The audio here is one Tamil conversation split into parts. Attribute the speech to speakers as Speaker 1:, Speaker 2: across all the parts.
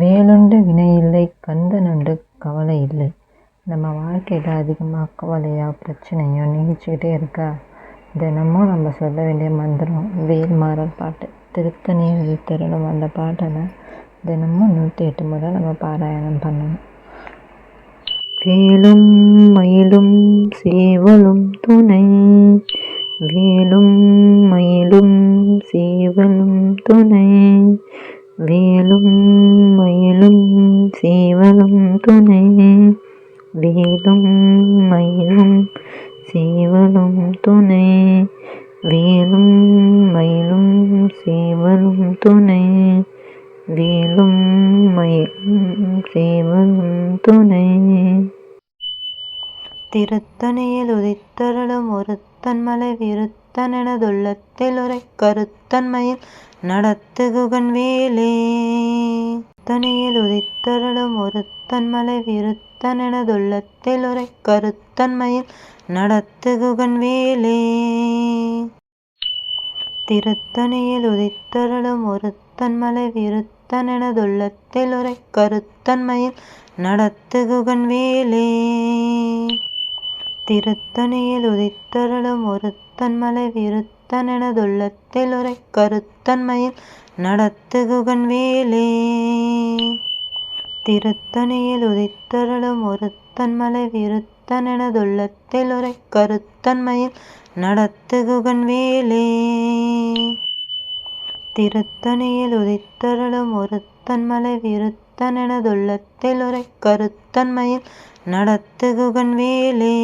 Speaker 1: வேலுண்டு வினையில்லை கந்தனுண்டு கவலை இல்லை. நம்ம வாழ்க்கையில் அதிகமாக கவலையோ பிரச்சனையோ நீங்கிச்சுக்கிட்டே இருக்கா. தினமும் நம்ம சொல்ல வேண்டிய மந்திரம் வேல்மாறல் பாட்டு. திருத்தணியை விழித்தருளும் அந்த பாட்டில் தினமும் 108 முறை நம்ம பாராயணம் பண்ணணும். வேலும் மயிலும் சேவலும் துணை, வேலும் மயிலும் சேவலும் துணை, வேலும் மயிலும் சேவலும் துணை, வேலும் மயிலும் சேவலும் துணை, வேலும் மயிலும் சேவலும் துணை, வேலும் மயிலும் சேவலும் துணை. திருத்தணியில் உதித்தருளும் ஒருத்தன் மலை விருத்தனெனதுள்ளத்தில் உரை கருத்தன்மையில் நடத்துகுகன் வேலே. தனியில் உதித்தருளும் ஒருத்தன் மலை விருத்தனெனதுள்ளத்தில் உரை கருத்தன்மையில் நடத்துகுகன் வேலே. திருத்தணியில் உதித்தருளும் ஒருத்தன் மலை விருத்தனெனதுள்ளத்தில் உரை கருத்தன்மையில் நடத்துகுகன் வேலே. திருத்தணியில் உதித்தருளும் ஒருத்தன் மலை விருத்தனெனதுள்ளத்தில் உரை கருத்தன்மையில் நடத்துகுகன் வேலே. திருத்தணியில் உதித்தருளும் ஒருத்தன் மலை விருத்தனெனதுள்ளத்தில் உரை கருத்தன்மையில் நடத்துகுகன் வேலே. திருத்தணியில் உதித்தருளும் ஒருத்தன் மலை விருத்தனெனதுள்ளத்தில் உரை கருத்தன்மையில் நடத்துகுகன் வேலே.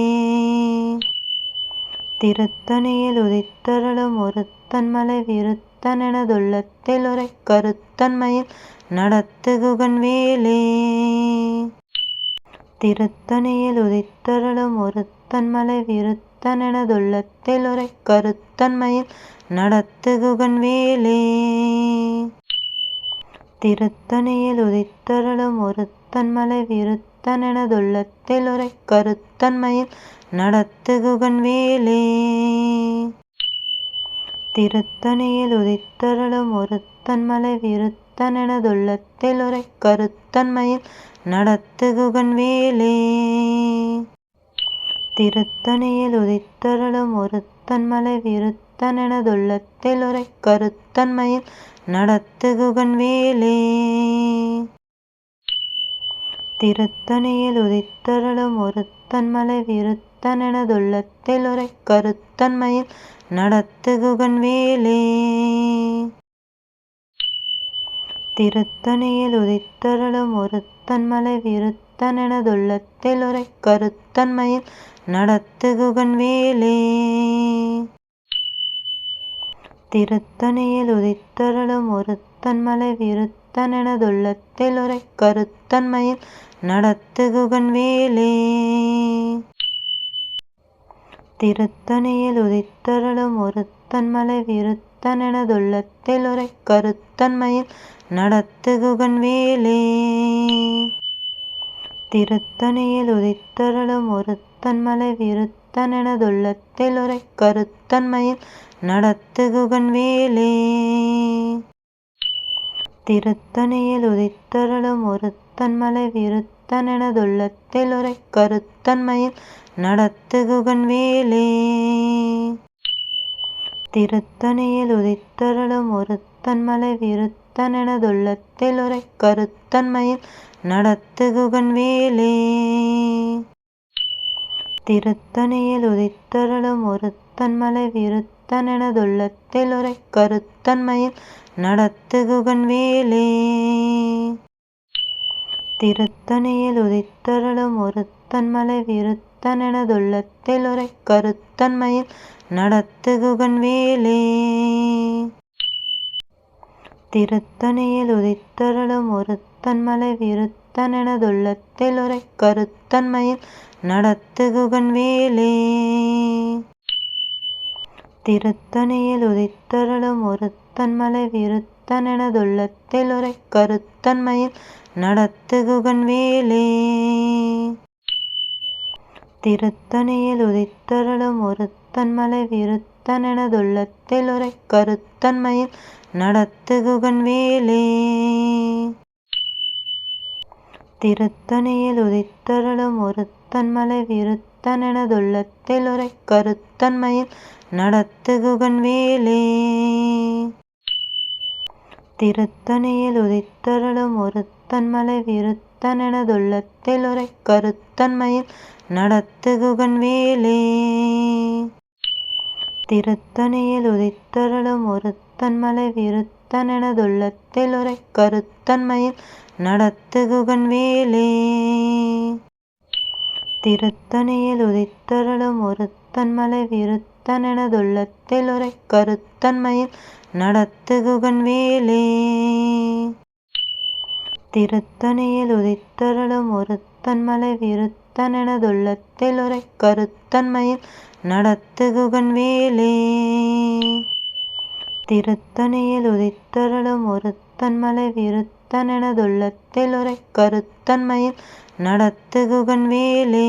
Speaker 1: திருத்தணியில் உதித்தருளும் ஒருத்தன் மலை விருத்தனெனதுள்ளத்தில் உரை கருத்தன்மையில் நடத்துகுகன் வேலே. திருத்தணியில் உதித்தருளும் ஒருத்தன் மலை விருத்தனெனதுள்ளத்தில் உரை கருத்தன்மையில் நடத்துகுகன் வேலே. திருத்தணியில் உதித்தருளும் ஒருத்தன் மலை விருத்தனெனதுள்ளத்தில் உரை கருத்தன்மையில் நடத்துகுகன் வேலே. திருத்தணியில் உதித்தருளும் ஒருத்தன் மலை விருத்தனெனதுள்ளத்தில் உரை கருத்தன்மையில் நடத்துகுகன் வேலே. திருத்தணியில் உதித்தருளும் ஒருத்தன் மலை விருத்தனெனதுள்ளத்தில் உரை கருத்தன்மையில் நடத்துகுகன் வேலே. திருத்தணியில் உதித்தருளும் ஒருத்தன் மலை விருத்தனெனதுள்ளத்தில் உரை கருத்தன்மையில் நடத்துகுகன் வேலே. திருத்தணியில் உதித்தருளும் ஒருத்தன் மலை விருத்தனெனதுள்ளத்தில் உரை கருத்தன்மையில் நடத்துகுகன் வேலே. திருத்தணியில் உதித்தருளும் ஒருத்தன் மலை விருத்தனெனதுள்ளத்தில் உரை கருத்தன்மையில் நடத்துகுகன் வேலே. திருத்தணியில் உதித்தருளும் ஒருத்தன் மலை விருத்தனெனதுள்ளத்தில் உரை கருத்தன்மையில் நடத்துகுகன் வேலே. திருத்தணியில் உதித்தருளும் ஒருத்தன் மலை விருத்தனெனதுள்ளத்தில் உரை கருத்தன்மையில் நடத்துகுகன் வேலே. திருத்தணியில் உதித்தருளும் ஒருத்தன் மலை விருத்தனெனதுள்ளத்தில் உரை கருத்தன்மையில் நடத்துகுகன் வேலே. திருத்தணியில் உதித்தருளும் ஒருத்தன் மலை விருத்தனெனதுள்ளத்தில் உரை கருத்தன்மையில் நடத்துகுகன் வேலே. திருத்தணியில் உதித்தருளும் ஒருத்தன் மலை விருத்தனெனதுள்ளத்தில் உரை கருத்தன்மையில் நடத்துகுகன் வேலே. திருத்தணியில் உதித்தருளும் ஒருத்தன் மலை விருத்தனெனதுள்ளத்தில் உரை கருத்தன்மையில் நடத்துகுகன் வேலே. திருத்தணியில் உதித்தருளும் ஒருத்தன் மலை விருத்தனெனதுள்ளத்தில் உரை கருத்தன்மையில் நடத்துகுகன் வேலே. திருத்தணியில் உதித்தருளும் ஒருத்தன் மலை விருத்தனெனதுள்ளத்தில் உரை கருத்தன்மையில் நடத்துகுகன் வேலே. திருத்தணியில் உதித்தருளும் ஒருத்தன் மலை விருத்தனெனதுள்ளத்தில் உரை கருத்தன்மையில் நடத்துகுகன் வேலே. திருத்தணியில் உதித்தருளும் ஒருத்தன் மலை விருத்தனெனதுள்ளத்தில் உரை கருத்தன்மையில் நடத்துகுகன் வேலே. திருத்தணியில் உதித்தருளும் ஒருத்தன் மலை விருத்தனெனதுள்ளத்தில் உரை கருத்தன்மையில் நடத்துகுகன் வேலே. திருத்தணியில் உதித்தருளும் ஒருத்தன் மலை விருத்தனெனதுள்ளத்தில் உரை கருத்தன்மையில் நடத்துகுகன் வேலே. திருத்தணியில் உதித்தருளும் ஒருத்தன் மலை விருத்தனெனதுள்ளத்தில் உரை கருத்தன்மையில் நடத்துகுகன் வேலே. திருத்தணியில் உதித்தருளும் ஒருத்தன் மலை விருத்தனெனதுள்ளத்தில் உரை கருத்தன்மையில் நடத்துகுகன் வேலே. திருத்தணியில் உதித்தருளும் ஒருத்தன் மலை விருத்தனெனதுள்ளத்தில் உரை கருத்தன்மையில் நடத்துகுகன் வேலே.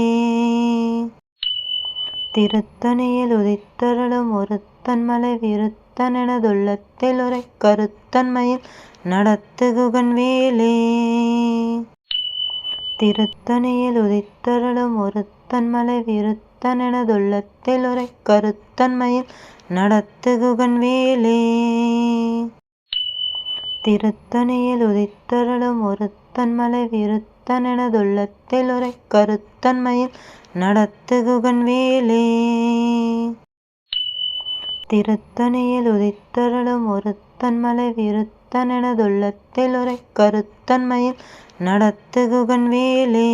Speaker 1: திருத்தணியில் உதித்தருளும் ஒருத்தன் மலை விருத்தனெனதுள்ளத்தில் உரை கருத்தன்மையில் நடத்துகுகன் வேலே. திருத்தணியில் உதித்தருளும் ஒருத்தன் மலை விருத்தனெனதுள்ளத்தில் உரை கருத்தன்மையில் நடத்துகுகன் வேலே. திருத்தணியில் உதித்தருளும் ஒருத்தன் மலை விருத்தனெனதுள்ளத்தில் உரை கருத்தன்மையில் நடத்துகுகன் வேலே. திருத்தணியில் உதித்தருளும் ஒருத்தன் மலை விருத்தனெனதுள்ளத்தில் உரை கருத்தன்மையில் நடத்துகுகன் வேலே.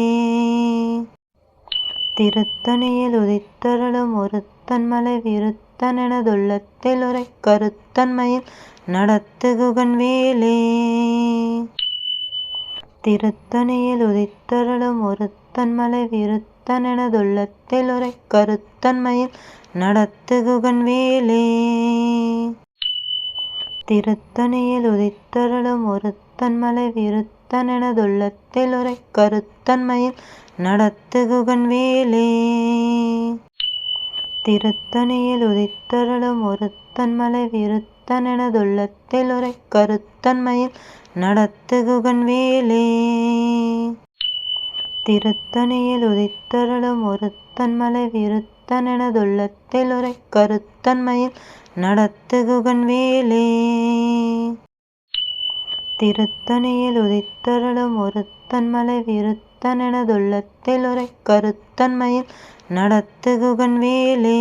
Speaker 1: திருத்தணியில் உதித்தருளும் ஒருத்தன் மலை விருத்தனெனதுள்ளத்தில் உரை கருத்தன்மையில் நடத்துகுகன் வேலே. திருத்தணியில் உதித்தருளும் ஒருத்தன் மலை விருத்தனெனதுள்ளத்தில் உரை கருத்தன்மையில் நடத்துகுகன் வேலே. திருத்தணியில் உதித்தருளும் ஒருத்தன் மலை விருத்தனெனதுள்ளத்தில் உரை கருத்தன்மையில் நடத்துகுகன் வேலே. திருத்தணியில் உதித்தருளும் ஒருத்தன் மலை விருத்தனெனதுள்ளத்தில் உரை கருத்தன்மையில் நடத்துகுகன் வேலே. திருத்தணியில் உதித்தருளும் ஒருத்தன் மலை விருத்தனெனதுள்ளத்தில் உரை கருத்தன்மையில் நடத்துகுகன் வேலே. திருத்தணியில் உதித்தருளும் ஒருத்தன் மலை விருத்தனெனதுள்ளத்தில் உரை கருத்தன்மையில் நடத்துகுகன் வேலே.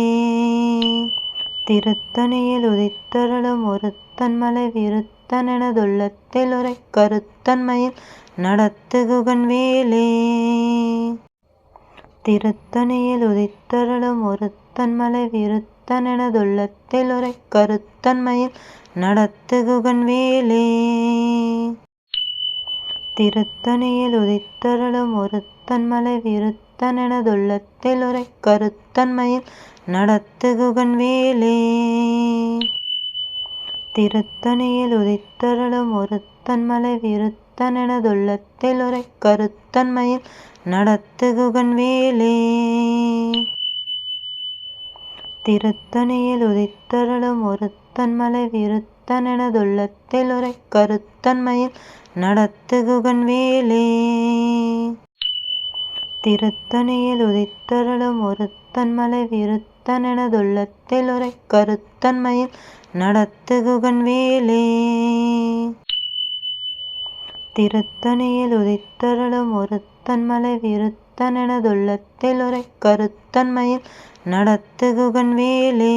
Speaker 1: திருத்தணியில் உதித்தருளும் ஒருத்தன் மலை விருத்தனெனதுள்ளத்தில் உரை கருத்தன்மையில் நடத்துகுகன் வேலே. திருத்தணியில் உதித்தருளும் ஒருத்தன் மலை விருத்தனெனதுள்ளத்தில் உரை கருத்தன்மையில் நடத்துகுகன் வேலே. திருத்தணியில் உதித்தருளும் ஒருத்தன் மலை விருத்தனெனதுள்ளத்தில் உரை கருத்தன்மையில் நடத்துகுகன் வேலே. திருத்தணியில் உதித்தருளும் ஒருத்தன் மலை விருத்தனெனதுள்ளத்தில் உரை கருத்தன்மையில் நடத்துகுகன் வேலே. திருத்தணியில் உதித்தருளும் ஒருத்தன் மலை விருத்தனெனதுள்ளத்தில் உரை கருத்தன்மையில் நடத்துகுகன் வேலே. திருத்தணியில் உதித்தருளும் ஒருத்தன் மலை விருத்தனெனதுள்ளத்தில் உரை கருத்தன்மையில் நடத்துகுகன் வேலே. திருத்தணியில் உதித்தருளும் ஒருத்தன் மலை விருத்தனெனதுள்ளத்தில் உரை கருத்தன்மையில் நடத்துகுகன் வேலே.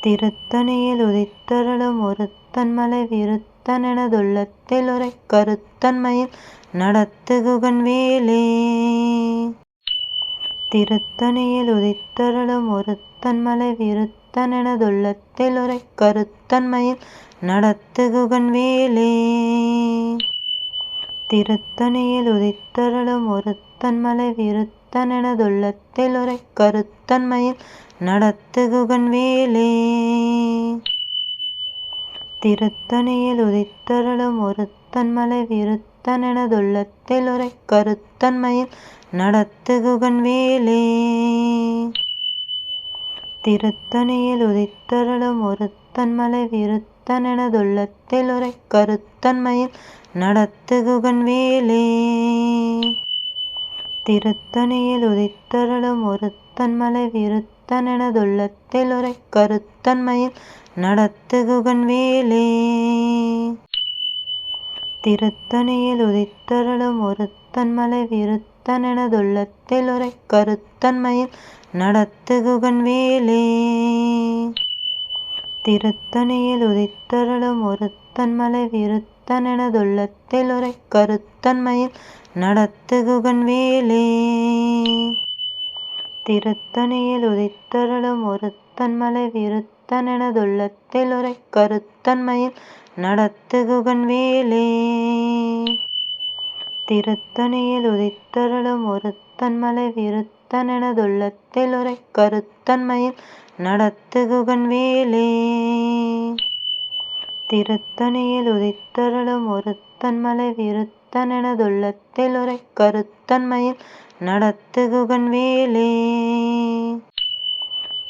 Speaker 1: திருத்தணியில் உதித்தருளும் ஒருத்தன் மலை விருத்தனெனதுள்ளத்தில் உரை கருத்தன்மையில் நடத்துகுகன் வேலே. திருத்தணியில் உதித்தருளும் ஒருத்தன் மலை விருத்தனெனதுள்ளத்தில் உரை கருத்தன்மையில் நடத்துகுகன் வேலே. திருத்தணியில் உதித்தருளும் ஒருத்தன் மலை விருத்தனெனதுள்ளத்தில் உரை கருத்தன்மையில் நடத்துகுகன் வேலே. திருத்தணியில் உதித்தருளும் ஒருத்தன் மலை விருத்தனெனதுள்ளத்தில் உரை கருத்தன்மையில் நடத்துகுகன் வேலே. திருத்தணியில் உதித்தருளும் ஒருத்தன் மலை விருத்த விருத்தனெனதுள்ளத்திலுரை கருத்தன்மையில் நடத்துகுகன் வேலே. திருத்தணியில் உதித்தருளும் ஒருத்தன்மலை விருத்தனெனதுள்ளத்திலுரை கருத்தன்மையில் நடத்துகுகன் வேலே. திருத்தணியில் உதித்தருளும் ஒருத்தன்மலை விருத்தனெனதுள்ளத்திலுரை கருத்தன்மையில் நடத்துகுகன் வேலே. திருத்தணியில் உதித்தருளும் ஒருத்தன்மலை விருத்தனெனதுள்ளத்திலுரை கருத்தன்மையில் நடத்துகுகன் வேலே. திருத்தணியில் உதித்தருளும் ஒருத்தன்மலை விருத்தனெனதுள்ளத்திலுரை கருத்தன்மையில் நடத்துகுகன் வேலே. திருத்தணியில் உதித்தருளும் ஒருத்தன்மலை விருத்தனெனதுள்ளத்திலுரை கருத்தன்மையில் நடத்துகுகன் வேலே. திருத்தணியில் உதித்தருளும் ஒருத்தன்மலை விருத்தனெனதுள்ளத்திலுரை கருத்தன்மையில் நடத்துகுகன் வேலே.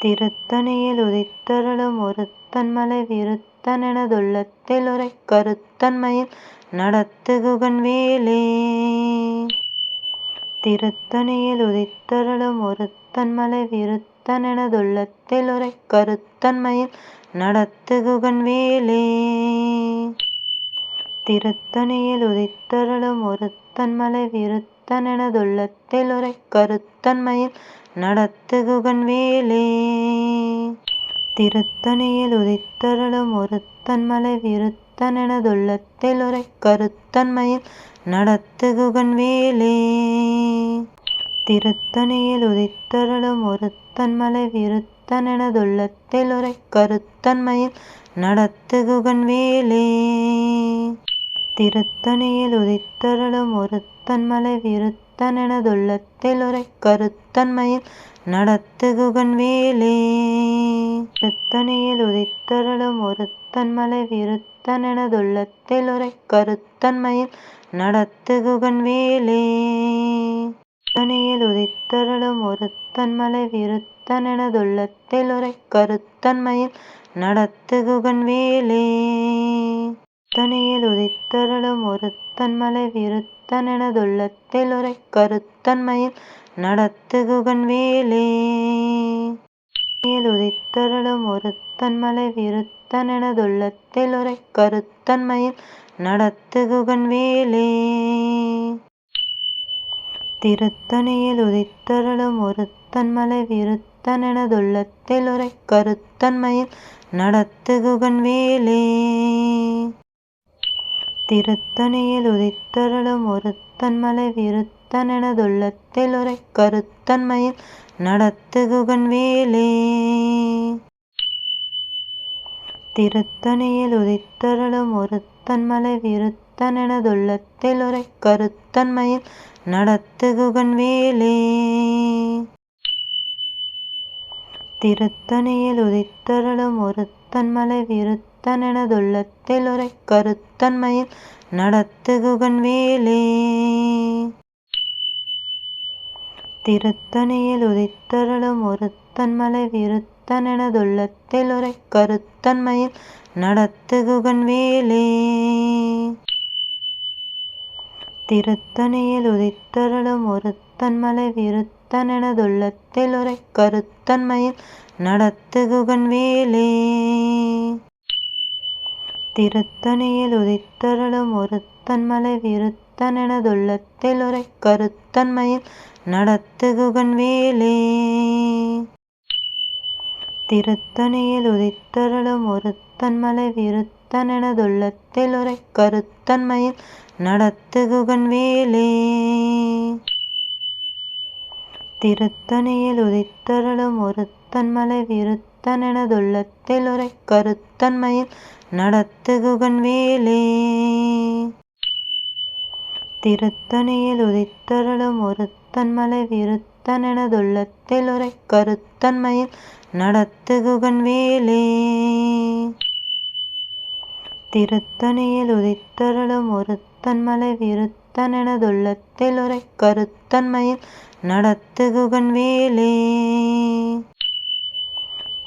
Speaker 1: திருத்தணியில் உதித்தருளும் ஒருத்தன்மலை விருத்தனெனதுள்ளத்திலுரை கருத்தன்மையில் நடத்துகுகன் வேலே. திருத்தணியில் உதித்தருளும் ஒருத்தன்மலை விருத்தனெனதுள்ளத்திலுரை கருத்தன்மையில் நடத்துகுகன் வேலே. திருத்தணியில் உதித்தருளும் ஒருத்தன்மலை விருத்தனெனதுள்ளத்திலுரை கருத்தன்மையில் நடத்துகுகன் வேலே. திருத்தணியில் உதித்தருளும் ஒருத்தன்மலை விருத்தனெனதுள்ளத்திலுரை கருத்தன்மையில் நடத்துகுகன் வேலே. திருத்தணியில் உதித்தருளும் ஒருத்தன்மலை விருத்தனெனதுள்ளத்திலுரை கருத்தன்மையில் நடத்துகுகன் வேலே. திருத்தணியில் உதித்தருளும் ஒருத்தன்மலை விருத்தனெனதுள்ளத்திலுரை கருத்தன்மையில் நடத்துகுகன் வேலே. திருத்தணியில் உதித்தருளும் ஒருத்தன்மலை விருத்தனெனதுள்ளத்திலுரை கருத்தன்மையில் நடத்துகுகன் வேலே. திருத்தணியில் உதித்தருளும் ஒருத்தன்மலை விருத்தனெனதுள்ளத்திலுரை கருத்தன்மையில் நடத்துகுகன் வேலே. திருத்தணியில் உதித்தருளும் ஒருத்தன்மலை விருத்தனெனதுள்ளத்திலுரை கருத்தன்மையில் நடத்துகுகன் வேலே. திருத்தணியில் உதித்தருளும் ஒருத்தன்மலை விருத்தனெனதுள்ளத்திலுரை கருத்தன்மையில் நடத்துகுகன் வேலே. திருத்தணியில் உதித்தருளும் ஒருத்தன்மலை விருத்தனெனதுள்ளத்திலுரை கருத்தன்மையில் நடத்துகுகன் வேலே. திருத்தணியில் உதித்தருளும் ஒருத்தன்மலை விருத்தனெனதுள்ளத்திலுரை கருத்தன்மையில் நடத்துகுகன் வேலே. திருத்தணியில் உதித்தருளும் ஒருத்தன்மலை விருத்தனெனதுள்ளத்திலுரை கருத்தன்மையில் நடத்துகுகன் வேலே. திருத்தணியில் உதித்தருளும் ஒருத்தன்மலை விருத்தனெனதுள்ளத்திலுரை கருத்தன்மையில் நடத்துகுகன் வேலே. திருத்தணியில் உதித்தருளும் ஒருத்தன்மலை விருத்தனெனதுள்ளத்திலுரை கருத்தன்மையில் நடத்துகுகன் வேலே. திருத்தணியில் உதித்தருளும் ஒருத்தன்மலை விருத்தனெனதுள்ளத்திலுரை கருத்தன்மையில் நடத்துகுகன் வேலே. திருத்தணியில் உதித்தருளும் ஒருத்தன்மலை விருத்தனெனதுள்ளத்திலுரை கருத்தன்மையில் நடத்துகுகன் வேலே. திருத்தணியில் உதித்தருளும் ஒருத்தன்மலை விருத்தனெனதுள்ளத்திலுரை கருத்தன்மையில் நடத்துகுகன் வேலே. திருத்தணியில் உதித்தருளும் ஒருத்தன்மலை விருத்தனெனதுள்ளத்திலுரை கருத்தன்மையில் நடத்துகுகன் வேலே. திருத்தணியில் உதித்தருளும் ஒருத்தன்மலை விருத்தனெனதுள்ளத்திலுரை கருத்தன்மையில் நடத்துகுகன் வேலே. திருத்தணியில் உதித்தருளும் ஒருத்தன்மலை விருத்தனெனதுள்ளத்திலுரை கருத்தன்மையில் நடத்துகுகன் வேலே.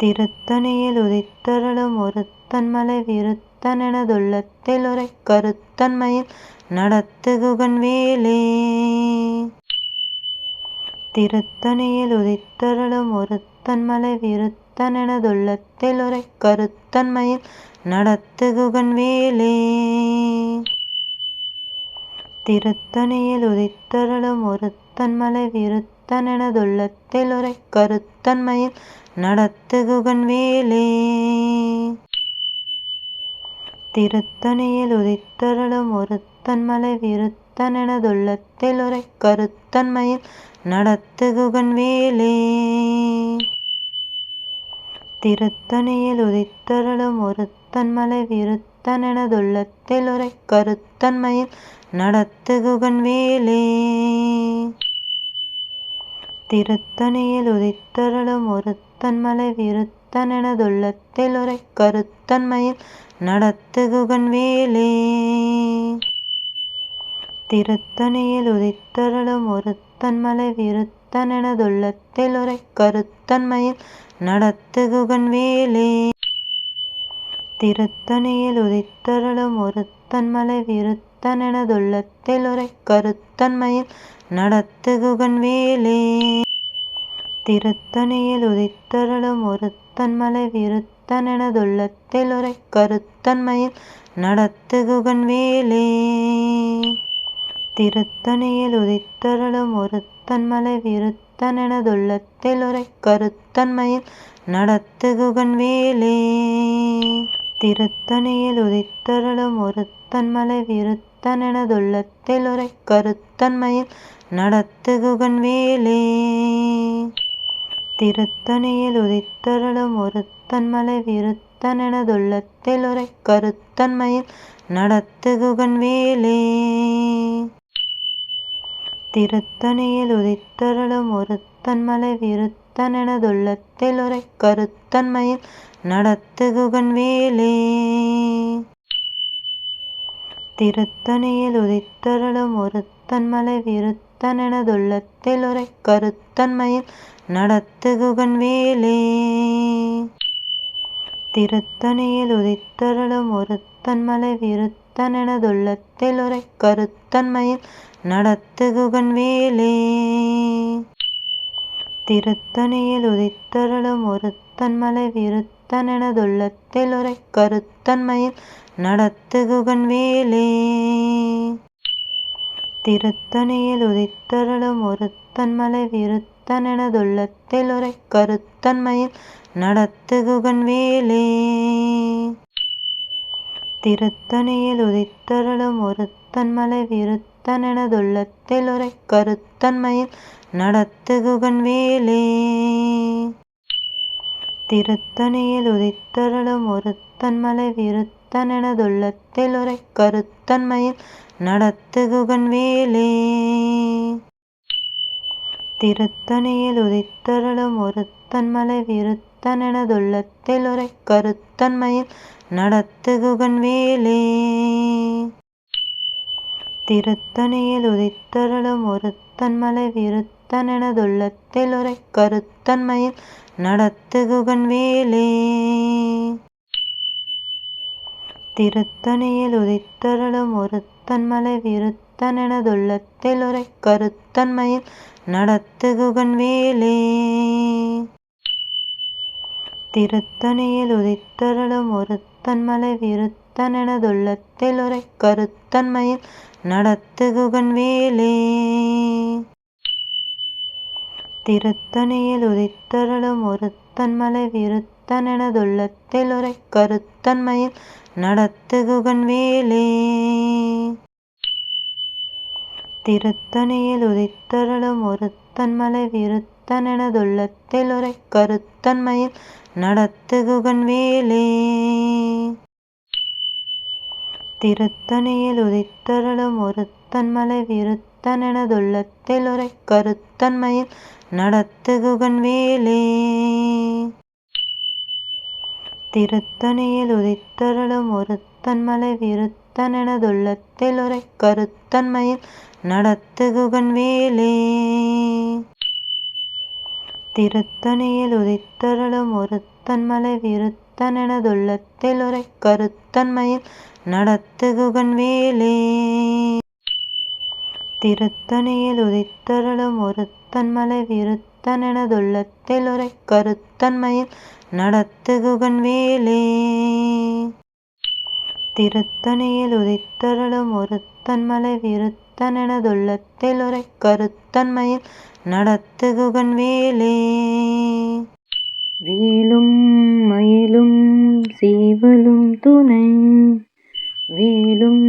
Speaker 1: திருத்தணியில் உதித்தருளும் ஒருத்தன்மலை ஒருத்தன்மலை விருத்தனெனதுள்ளத்தில் உரை கருத்தன்மையில் நடத்துகுகன் வேலே. திருத்தணியில் உதித்தருளும் ஒருத்தன்மலை விருத்தனெனதுள்ளத்தில் உரை கருத்தன்மையில் நடத்துகுகன் வேலே. திருத்தணியில் உதித்தருளும் ஒருத்தன்மலை விருத்தனெனதுள்ளத்தில் உரை கருத்தன்மையில் நடத்துகுகன் வேலே. திருத்தணியில் உதித்தருளும் ஒருத்தன்மலை விருத்தனெனதுள்ளத்தில் உரை கருத்தன்மையில் நடத்துகுகன் வேலே. திருத்தணியில் உதித்தருளும் ஒருத்தன்மலை விருத்தனெனதுள்ளத்தில் உரை கருத்தன்மையில் நடத்துகுகன் வேலே. திருத்தணியில் உதித்தருளும் ஒருத்தன்மலை விருத்தனெனதுள்ளத்தில் உரை கருத்தன்மையில் நடத்துகுகன் வேலே. திருத்தணியில் உதித்தருளும் ஒருத்தன்மலை விருத்தனெனதுள்ளத்தில் உரை கருத்தன்மையில் நடத்துகுகன் வேலே. திருத்தணியில் உதித்தருளும் ஒருத்தன்மலை விருத்தனெனதுள்ளத்தில் உரை கருத்தன்மையில் நடத்துகுகன் வேலே. திருத்தணியில் உதித்தருளும் ஒருத்தன்மலை விருத்தனெனதுள்ளத்தில் உரை கருத்தன்மையில் நடத்துகுகன் வேலே. திருத்தணியில் உதித்தருளும் ஒருத்தன்மலை விருத்தனெனதுள்ளத்தில் உரை கருத்தன்மையில் நடத்துகுகன் வேலே. திருத்தணியில் உதித்தருளும் ஒருத்தன்மலை விருத்தனெனதுள்ளத்தில் உரை கருத்தன்மையில் நடத்துகுகன் வேலே. திருத்தணியில் உதித்தருளும் ஒருத்தன்மலை விருத்தனெனதுள்ளத்தில் உரை கருத்தன்மையில் நடத்துகுகன் வேலே. திருத்தணியில் உதித்தருளும் ஒருத்தன்மலை விருத்தனெனதுள்ளத்தில் உரை கருத்தன்மையில் நடத்துகுகன் வேலே. திருத்தணியில் உதித்தருளும் ஒருத்தன்மலை விருத்தனெனதுள்ளத்தில் உரை கருத்தன்மையில் நடத்துகுகன் வேலே. திருத்தணியில் உதித்தருளும் ஒருத்தன்மலை விருத்தனெனதுள்ளத்தில் உரை கருத்தன்மையில் நடத்துகுகன் வேலே. திருத்தணியில் உதித்தருளும் ஒருத்தன்மலை விருத்தனெனதுள்ளத்தில் உரை கருத்தன்மையில் நடத்துகுகன் வேலே. திருத்தணியில் உதித்தருளும் ஒருத்தன்மலை விருத்தனெனதுள்ளத்தில் உரை கருத்தன்மையில் நடத்துகுகன் வேலே. திருத்தணியில் உதித்தருளும் ஒருத்தன்மலை விருத்தனெனதுள்ளத்தில் உரை கருத்தன்மையில் நடத்துகுகன் வேலே. திருத்தணியில் உதித்தருளும் ஒருத்தன்மலை விருத்தனெனதுள்ளத்தில் உரை கருத்தன்மையில் நடத்துகுகன் வேலே. திருத்தணியில் உதித்தருளும் ஒருத்தன்மலை விருத்தனெனதுள்ளத்தில் உரை கருத்தன்மையில் நடத்துகுகன் வேலே. திருத்தணியில் உதித்தருளும் ஒருத்தன்மலை விருத்தனெனதுள்ளத்தில் உரை கருத்தன்மையில் நடத்துகுகன் வேலே. திருத்தணியில் உதித்தருளும் ஒருத்தன்மலை விருத்தனெனதுள்ளத்தில் உரை கருத்தன்மையில் நடத்துகுகன் வேலே. திருத்தணியில் உதித்தருளும் ஒருத்தன்மலை விருத்தனெனதுள்ளத்தில் உரை கருத்தன்மையில் நடத்துகுகன் வேலே. திருத்தணியில் உதித்தருளும் ஒருத்தன்மலை விருத்தனெனதுள்ளத்தில் உரை கருத்தன்மையில் நடத்துகுகன் வேலே. திருத்தணியில் உதித்தருளும் ஒருத்தன்மலை விருத்தனெனதுள்ளத்தில் உரை கருத்தன்மையில் நடத்துகுகன் வேலே. திருத்தணியில் உதித்தருளும் ஒருத்தன்மலை விருத்தனெனதுள்ளத்தில் உரை கருத்தன்மையில் நடத்துகுகன் வேலே. திருத்தணியில் உதித்தருளும் ஒருத்தன்மலை விருத்தனெனதுள்ளத்தில் உரை கருத்தன்மையில் நடத்துகுகன் வேலே. திருத்தணியில் உதித்தருளும் ஒருத்தன்மலை விருத்தனெனதுள்ளத்தில் விருத்தனெனதுள்ளத்தில் உரை கருத்தன்மையில் நடத்துகுகன் வேலே. திருத்தணியில் உதித்தருளும் ஒருத்தன்மலை விருத்தனெனதுள்ளத்தில் உரை கருத்தன்மையில் நடத்துகுகன் வேலே. திருத்தணியில் உதித்தருளும் ஒருத்தன்மலை விருத்தனெனதுள்ளத்தில் உரை கருத்தன்மையில் நடத்துகுகன் வேலே. வேலும் மயிலும் சேவலும் துணை வேலும்